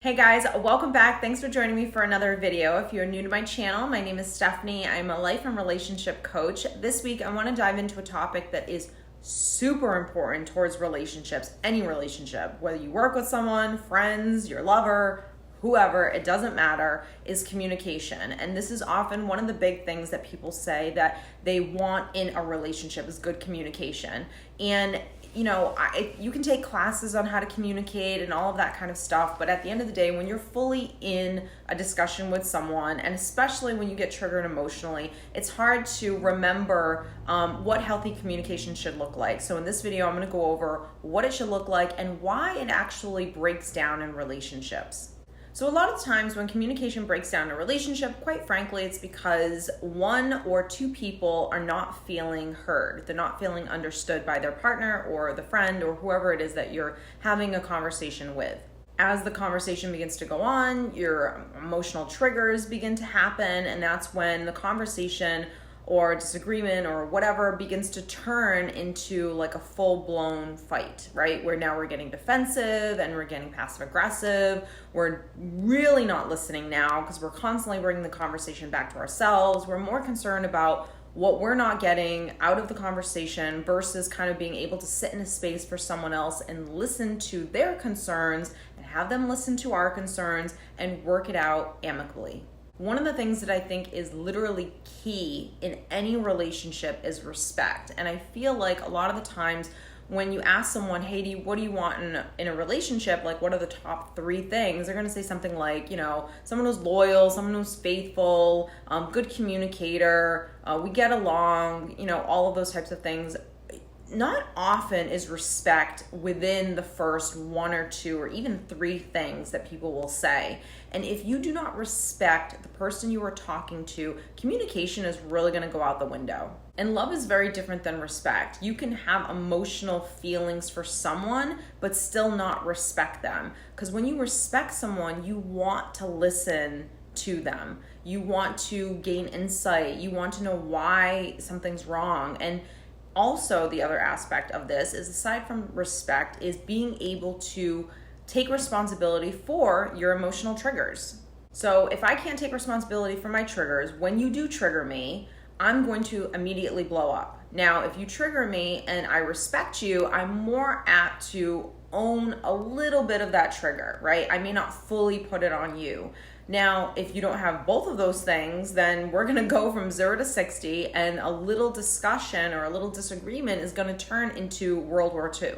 Hey guys, welcome back. Thanks for joining me for another video. If you're new to my channel, my name is Stephanie. I'm a life and relationship coach. This week, I want to dive into a topic that is super important towards relationships, any relationship, whether you work with someone, friends, your lover, whoever, it doesn't matter, is communication. And this is often one of the big things that people say that they want in a relationship is good communication. And you can take classes on how to communicate and all of that kind of stuff, but at the end of the day, when you're fully in a discussion with someone, and especially when you get triggered emotionally, it's hard to remember what healthy communication should look like. So in this video, I'm going to go over what it should look like and why it actually breaks down in relationships. So a lot of times when communication breaks down in a relationship, quite frankly, it's because one or two people are not feeling heard. They're not feeling understood by their partner or the friend or whoever it is that you're having a conversation with. As the conversation begins to go on, your emotional triggers begin to happen, and that's when the conversation or disagreement or whatever begins to turn into like a full-blown fight, right? Where now we're getting defensive and we're getting passive aggressive. We're really not listening now because we're constantly bringing the conversation back to ourselves. We're more concerned about what we're not getting out of the conversation versus kind of being able to sit in a space for someone else and listen to their concerns and have them listen to our concerns and work it out amicably. One of the things that I think is literally key in any relationship is respect. And I feel like a lot of the times when you ask someone, hey, what do you want in a relationship? Like, what are the top 3 things? They're going to say something like, someone who's loyal, someone who's faithful, good communicator, we get along, all of those types of things. Not often is respect within the first 1 or 2 or even 3 things that people will say. And if you do not respect the person you are talking to, communication is really going to go out the window. And love is very different than respect. You can have emotional feelings for someone, but still not respect them. Because when you respect someone, you want to listen to them. You want to gain insight. You want to know why something's wrong. And also, the other aspect of this is, aside from respect, is being able to take responsibility for your emotional triggers. So if I can't take responsibility for my triggers, when you do trigger me, I'm going to immediately blow up. Now, if you trigger me and I respect you, I'm more apt to own a little bit of that trigger, right? I may not fully put it on you. Now, if you don't have both of those things, then we're gonna go from 0 to 60, and a little discussion or a little disagreement is gonna turn into World War II.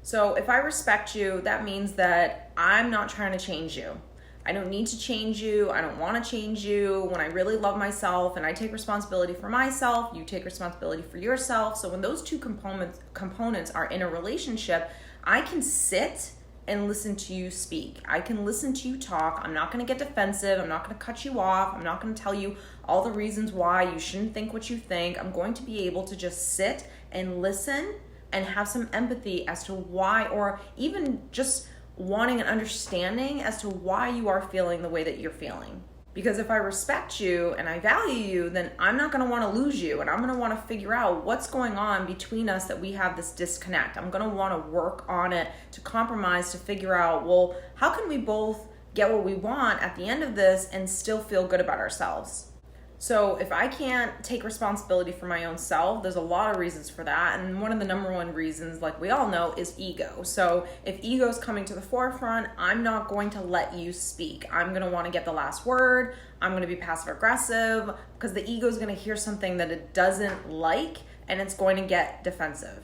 So if I respect you, that means that I'm not trying to change you. I don't need to change you. I don't want to change you. When I really love myself and I take responsibility for myself, you take responsibility for yourself. So when those two components are in a relationship, I can sit and listen to you speak. I can listen to you talk. I'm not going to get defensive. I'm not going to cut you off. I'm not going to tell you all the reasons why you shouldn't think what you think. I'm going to be able to just sit and listen and have some empathy as to why, or even just wanting an understanding as to why you are feeling the way that you're feeling. Because if I respect you and I value you, then I'm not going to want to lose you, and I'm going to want to figure out what's going on between us that we have this disconnect. I'm going to want to work on it, to compromise, to figure out, well, how can we both get what we want at the end of this and still feel good about ourselves? So if I can't take responsibility for my own self, there's a lot of reasons for that. And one of the number one reasons, like we all know, is ego. So if ego is coming to the forefront, I'm not going to let you speak. I'm going to want to get the last word. I'm going to be passive aggressive because the ego is going to hear something that it doesn't like, and it's going to get defensive.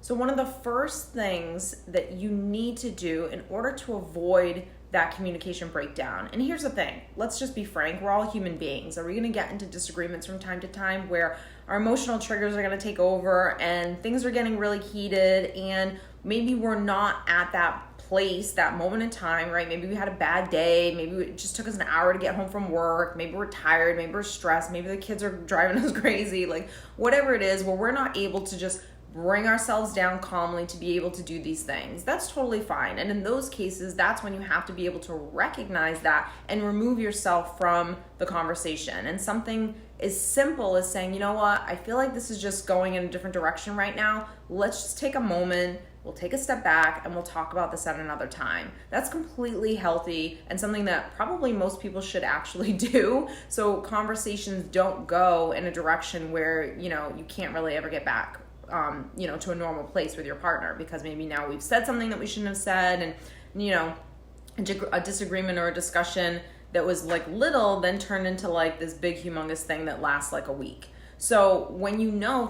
So one of the first things that you need to do in order to avoid that communication breakdown. And here's the thing, let's just be frank, we're all human beings. Are we gonna get into disagreements from time to time where our emotional triggers are gonna take over and things are getting really heated, and maybe we're not at that place, that moment in time, right? Maybe we had a bad day, maybe it just took us an hour to get home from work, maybe we're tired, maybe we're stressed, maybe the kids are driving us crazy, like whatever it is, where we're not able to just bring ourselves down calmly to be able to do these things. That's totally fine. And in those cases, that's when you have to be able to recognize that and remove yourself from the conversation. And something as simple as saying, you know what, I feel like this is just going in a different direction right now. Let's just take a moment. we'll take a step back and we'll talk about this at another time. That's completely healthy and something that probably most people should actually do. So conversations don't go in a direction where, you can't really ever get back, to a normal place with your partner, because maybe now we've said something that we shouldn't have said, and, a disagreement or a discussion that was like little then turned into like this big humongous thing that lasts like a week. So when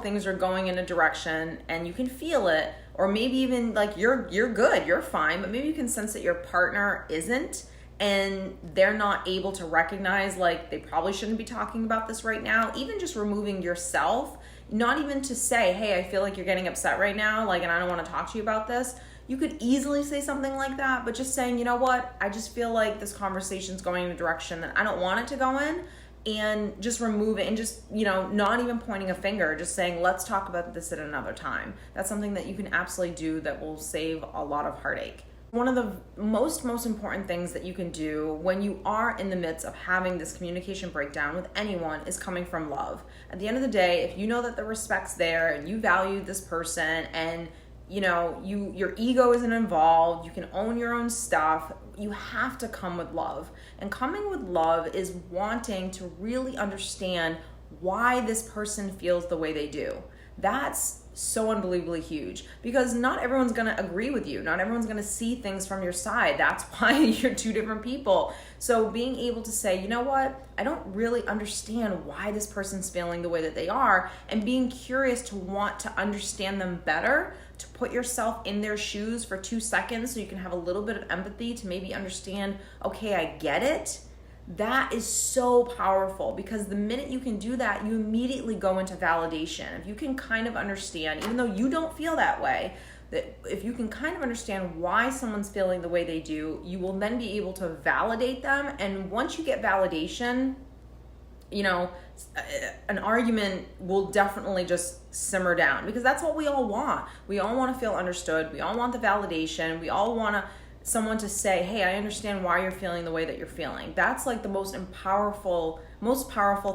things are going in a direction and you can feel it, or maybe even like you're good, you're fine, but maybe you can sense that your partner isn't, and they're not able to recognize like they probably shouldn't be talking about this right now. Even just removing yourself, not even to say, hey, I feel like you're getting upset right now, like, and I don't want to talk to you about this. You could easily say something like that, but just saying, you know what, I just feel like this conversation's going in a direction that I don't want it to go in, and just remove it, and just, not even pointing a finger, just saying, let's talk about this at another time. That's something that you can absolutely do that will save a lot of heartache. One of the most important things that you can do when you are in the midst of having this communication breakdown with anyone is coming from love. At the end of the day, if you know that the respect's there and you value this person, and your ego isn't involved, you can own your own stuff, you have to come with love. And coming with love is wanting to really understand why this person feels the way they do. That's so unbelievably huge, because not everyone's going to agree with you. Not everyone's going to see things from your side. That's why you're two different people. So being able to say, you know what, I don't really understand why this person's feeling the way that they are, and being curious to want to understand them better, to put yourself in their shoes for 2 seconds so you can have a little bit of empathy to maybe understand, okay, I get it. That is so powerful, because the minute you can do that, you immediately go into validation. If you can kind of understand, even though you don't feel that way, that if you can kind of understand why someone's feeling the way they do, you will then be able to validate them. And once you get validation, an argument will definitely just simmer down, because that's what we all want. We all want to feel understood. We all want the validation. We all want someone to say, hey, I understand why you're feeling the way that you're feeling. That's like the most powerful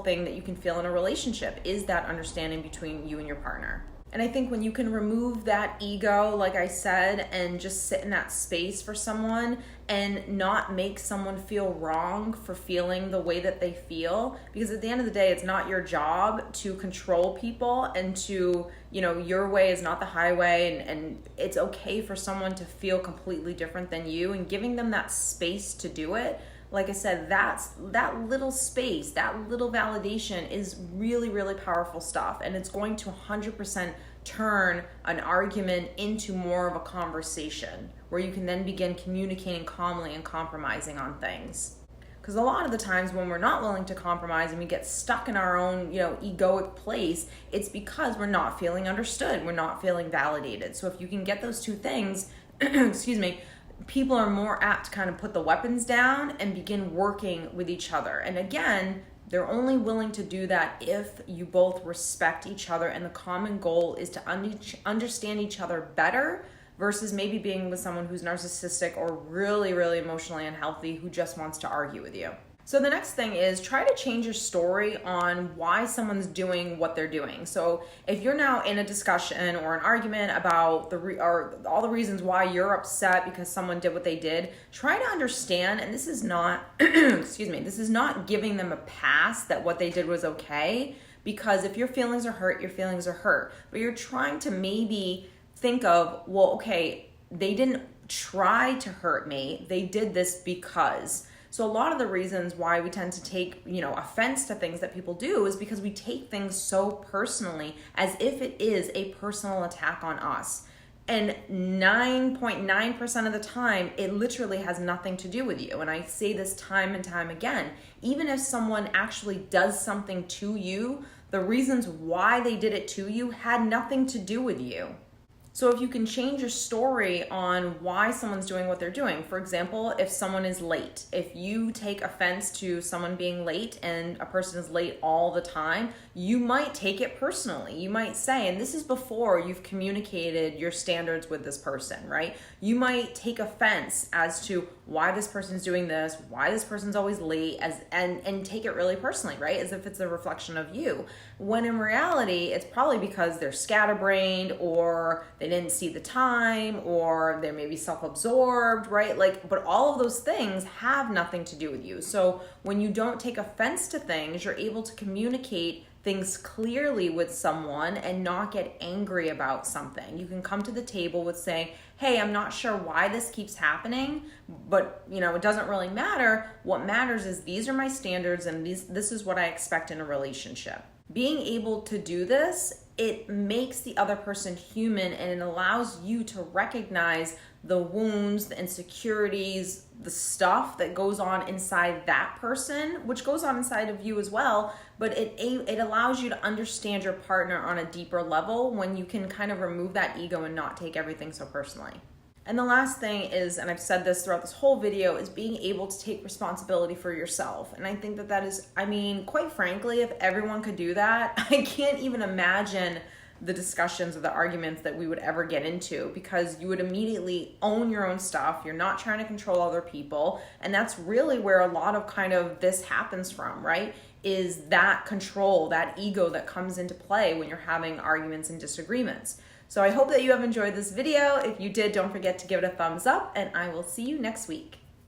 thing that you can feel in a relationship, is that understanding between you and your partner. And I think when you can remove that ego, like I said, and just sit in that space for someone and not make someone feel wrong for feeling the way that they feel, because at the end of the day, it's not your job to control people, and to, your way is not the highway, and it's okay for someone to feel completely different than you, and giving them that space to do it. Like I said, that little space, that little validation is really, really powerful stuff. And it's going to 100% turn an argument into more of a conversation, where you can then begin communicating calmly and compromising on things. Because a lot of the times when we're not willing to compromise and we get stuck in our own, egoic place, it's because we're not feeling understood. We're not feeling validated. So if you can get those two things, excuse me, people are more apt to kind of put the weapons down and begin working with each other. And again, they're only willing to do that if you both respect each other, and the common goal is to understand each other better, versus maybe being with someone who's narcissistic or really, really emotionally unhealthy, who just wants to argue with you. So the next thing is, try to change your story on why someone's doing what they're doing. So if you're now in a discussion or an argument about all the reasons why you're upset because someone did what they did, try to understand, and this is not, excuse me, this is not giving them a pass that what they did was okay, because if your feelings are hurt, your feelings are hurt. But you're trying to maybe think of, well, okay, they didn't try to hurt me, they did this because. So a lot of the reasons why we tend to take, offense to things that people do is because we take things so personally, as if it is a personal attack on us. And 9.9% of the time, it literally has nothing to do with you. And I say this time and time again, even if someone actually does something to you, the reasons why they did it to you had nothing to do with you. So if you can change your story on why someone's doing what they're doing, for example, if someone is late, if you take offense to someone being late and a person is late all the time, you might take it personally. You might say, and this is before you've communicated your standards with this person, right? You might take offense as to why this person's doing this, why this person's always late, and take it really personally, right? As if it's a reflection of you. When in reality, it's probably because they're scatterbrained, or they didn't see the time, or they're maybe self-absorbed, right? Like, but all of those things have nothing to do with you. So when you don't take offense to things, you're able to communicate things clearly with someone and not get angry about something. You can come to the table with saying, hey, I'm not sure why this keeps happening, but it doesn't really matter. What matters is these are my standards and this is what I expect in a relationship. Being able to do this, it makes the other person human, and it allows you to recognize the wounds, the insecurities, the stuff that goes on inside that person, which goes on inside of you as well, but it allows you to understand your partner on a deeper level when you can kind of remove that ego and not take everything so personally. And the last thing is, and I've said this throughout this whole video, is being able to take responsibility for yourself. And I think that is, quite frankly, if everyone could do that, I can't even imagine the discussions or the arguments that we would ever get into, because you would immediately own your own stuff. You're not trying to control other people. And that's really where a lot of kind of this happens from, right? Is that control, that ego that comes into play when you're having arguments and disagreements. So I hope that you have enjoyed this video. If you did, don't forget to give it a thumbs up, and I will see you next week.